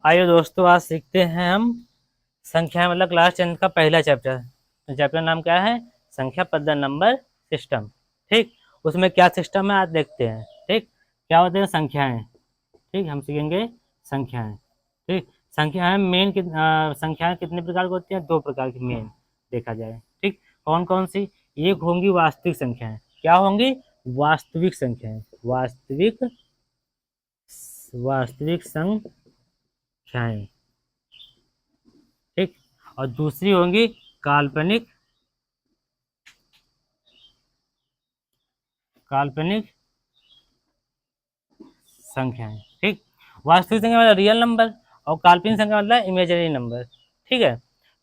आइए दोस्तों, आज सीखते हैं हम संख्या मतलब क्लास 10 का पहला चैप्टर। तो चैप्टर नाम क्या है? संख्या पद्धति नंबर सिस्टम। ठीक, उसमें क्या सिस्टम है आज देखते हैं। ठीक, क्या होते हैं संख्याएं। ठीक, हम सीखेंगे संख्याएं। ठीक, संख्याएं संख्याएं कितने प्रकार की होती हैं? दो प्रकार की मेन देखा जाए। ठीक, कौन कौन सी? एक होंगी वास्तविक संख्याएं। क्या होंगी? वास्तविक संख्याएं। वास्तविक संख्याएं। ठीक, और दूसरी होंगी काल्पनिक काल्पनिक संख्याएं। ठीक, वास्तविक संख्या मतलब रियल नंबर, और काल्पनिक संख्या मतलब इमेजिनरी नंबर। ठीक है,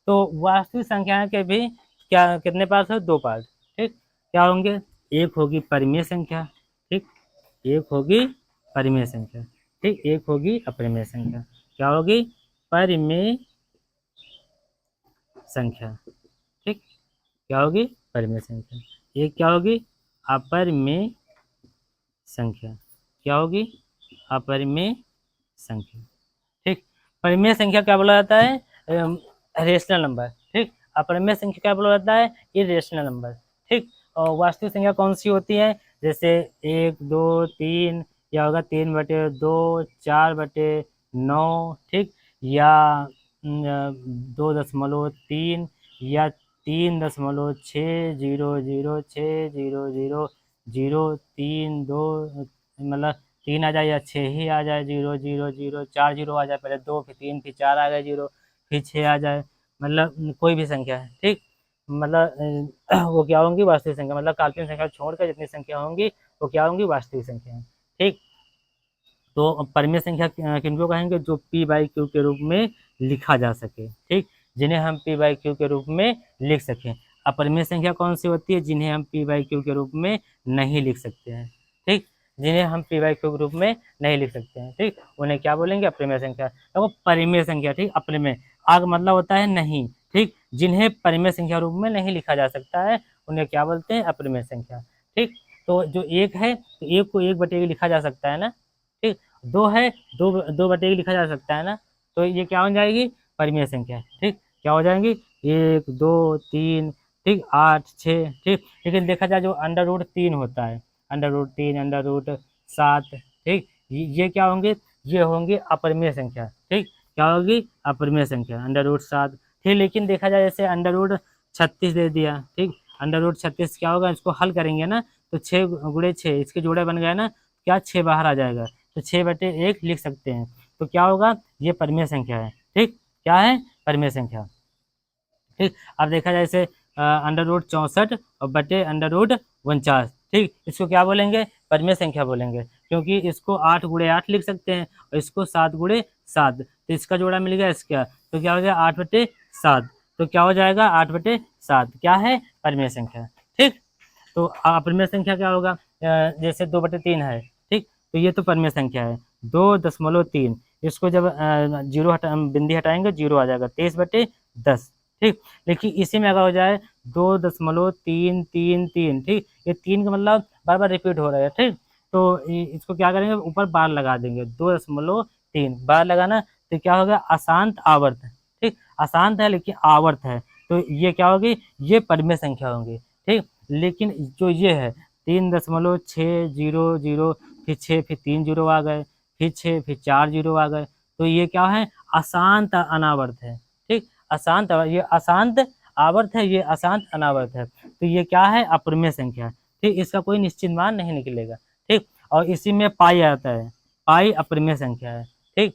तो वास्तविक संख्याएं के भी क्या कितने पार्ट है? दो पार्ट। ठीक, क्या होंगे? एक होगी परिमेय संख्या। ठीक, एक होगी परिमेय संख्या। ठीक, एक होगी अपरिमेय संख्या। क्या होगी? परिमेय संख्या। ठीक, क्या होगी? परिमेय संख्या। एक क्या होगी? अपरिमेय संख्या। क्या होगी? अपरिमेय संख्या। ठीक, परिमेय संख्या क्या बोला जाता है? Rational number. ठीक, अपरिमेय संख्या क्या बोला जाता है? Irrational number. ठीक, और वास्तविक संख्या कौन सी होती है? जैसे एक, दो, तीन, या होगा 3/2, 4/9। ठीक, या 2.3, या 3.600600003 2, मतलब 3 आ जाए या 6 ही आ जाए, 0 0 0 4 जीरो आ जाए, पहले 2 फिर 3 फिर 4 आ गए जीरो, फिर 6 आ जाए, मतलब कोई भी संख्या है। ठीक, मतलब वो क्या होंगी? वास्तविक संख्या। मतलब काल्पनिक संख्या छोड़कर जितनी संख्या होंगी वो क्या होंगी? वास्तविक संख्या है। ठीक, तो परिमेय संख्या किनको कहेंगे? जो पी बाई क्यू के रूप में लिखा जा सके। ठीक, जिन्हें हम पी बाई क्यू के रूप में लिख सकें। अपरिमेय संख्या कौन सी होती है? जिन्हें हम पी बाई क्यू के रूप में नहीं लिख सकते हैं। ठीक, जिन्हें हम पी बाई क्यू के रूप में नहीं लिख सकते हैं। ठीक, उन्हें क्या बोलेंगे? अपरिमेय संख्या। देखो परिमेय संख्या, ठीक, अपरिमेय आग मतलब होता है नहीं। ठीक, जिन्हें परिमेय संख्या रूप में नहीं लिखा जा सकता है उन्हें क्या बोलते हैं? अपरिमेय संख्या। ठीक, तो जो एक है तो एक को 1/1 लिखा जा सकता है ना। ठीक, दो है, 2/2 लिखा जा सकता है ना। तो ये क्या हो जाएगी? परिमेय संख्या। ठीक, क्या हो जाएंगी? 1 2 3, ठीक, 8 6। ठीक, लेकिन देखा जाए जो अंडर रूट 3 होता है, अंडर रूट 3, अंडर रूट 7। ठीक, ये क्या होंगे? ये होंगी अपरिमेय संख्या। ठीक, क्या होगी? अपरिमेय संख्या, अंडर रूट 7। ठीक, लेकिन देखा जाए जैसे अंडर रूट 36 दे दिया। ठीक, अंडर रूट 36 क्या होगा? इसको हल करेंगे ना तो 6 × 6 इसके जोड़े बन गए ना, क्या 6 बाहर आ जाएगा, तो 6/1 लिख सकते हैं। तो क्या होगा? ये परिमेय संख्या है। ठीक, क्या है? परिमेय संख्या। ठीक, अब देखा जाए जैसे अंडर रूट 64 और बटे अंडर रूट 49। ठीक, इसको क्या बोलेंगे? परिमेय संख्या बोलेंगे, क्योंकि इसको 8 × 8 लिख सकते हैं और इसको 7 × 7। तो इसका जोड़ा मिल गया इसका, तो क्या हो गया? 8/7। तो क्या हो जाएगा? 8/7 क्या है? परिमेय संख्या। ठीक, तो अपरिमेय संख्या क्या होगा? जैसे 2/3 है। ठीक, तो ये तो परिमेय संख्या है। 2.3, इसको जब बिंदी हटाएंगे जीरो आ जाएगा, 23/10। ठीक, लेकिन इसी में अगर हो जाए 2.333। ठीक, ये 3 का मतलब बार बार रिपीट हो रहा है। ठीक, तो इसको क्या करेंगे? ऊपर बार लगा देंगे, 2.3 बार लगाना, तो क्या होगा? अशांत आवर्त। ठीक, अशांत है लेकिन आवर्त है, तो ये क्या होगी? ये परिमेय संख्या होंगी। ठीक, लेकिन जो ये है 3.600, फिर 6, फिर 3 जीरो आ गए, फिर 6, फिर 4 जीरो आ गए, तो ये क्या है? अशांत अनावर्त है। ठीक, ये अशांत आवर्त है, ये अशांत अनावर्त है, तो ये क्या है? अपरिमेय संख्या है। ठीक, इसका कोई निश्चित मान नहीं निकलेगा। ठीक, और इसी में पाई आता है, पाई अपरिमेय संख्या है। ठीक,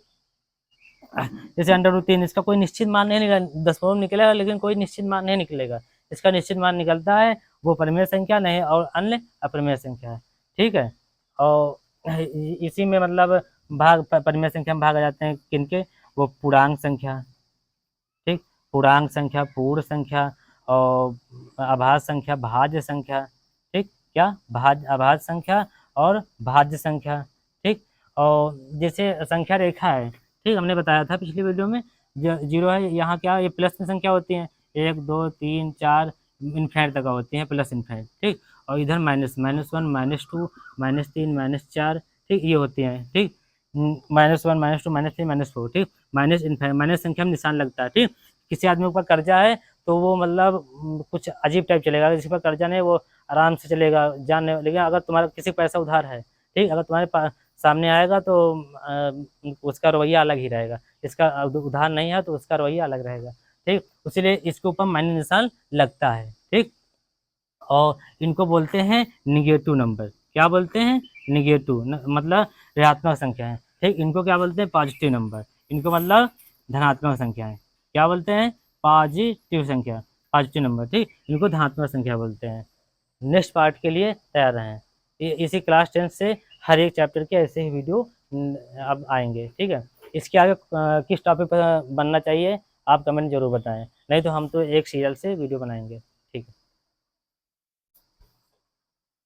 जैसे अंडर रूट 3, इसका कोई निश्चित मान नहीं निकलेगा, दशमलव निकलेगा लेकिन कोई निश्चित मान नहीं निकलेगा। इसका निश्चित मान निकलता है वो परिमेय संख्या नहीं और अन्य अपरिमेय संख्या है। ठीक है, और इसी में मतलब परिमेय संख्या में भाग आ जाते हैं किनके? वो पूर्णांक संख्या। ठीक, पूर्णांक संख्या, पूर्ण संख्या, और अभाज्य संख्या, भाज्य संख्या। ठीक, क्या? अभाज्य संख्या और भाज्य संख्या। ठीक, और जैसे संख्या रेखा है। ठीक, हमने बताया था पिछली वीडियो में, जीरो है यहाँ, क्या ये प्लस में संख्या होती है, 1 2 3 4 इनफाइनाइट तक होती है, प्लस इनफाइनाइट। ठीक, और इधर माइनस, -1 -2 -3 -4। ठीक, ये होती हैं। ठीक, -1 -2 -3 -4, ठीक। माइनस संख्या में निशान लगता है, ठीक। किसी आदमी के ऊपर कर्जा है तो वो मतलब कुछ अजीब टाइप चलेगा, किसी पर कर्जा नहीं वो आराम से चलेगा जान, लेकिन अगर तुम्हारा किसी को पैसा उधार है, ठीक, अगर तुम्हारे पास सामने आएगा तो उसका रवैया अलग ही रहेगा, इसका उधार नहीं है तो उसका रवैया अलग रहेगा, ठीक। इसीलिए इसके ऊपर माइनस निशान लगता है, ठीक। और इनको बोलते हैं निगेटिव नंबर। क्या बोलते हैं? निगेटिव मतलब ऋणात्मक संख्या है, ठीक। इनको क्या बोलते हैं? Positive number. इनको मतलब धनात्मक संख्या है। क्या बोलते हैं? पॉजिटिव संख्या, पॉजिटिव नंबर, ठीक। इनको धनात्मक संख्या बोलते हैं। नेक्स्ट पार्ट के लिए तैयार रहें। इसी क्लास 10 से हर एक चैप्टर के ऐसे ही वीडियो अब आएंगे, ठीक है। इसके आगे किस टॉपिक पर बनना चाहिए आप कमेंट जरूर बताएं, नहीं तो हम तो एक सीरियल से वीडियो बनाएंगे।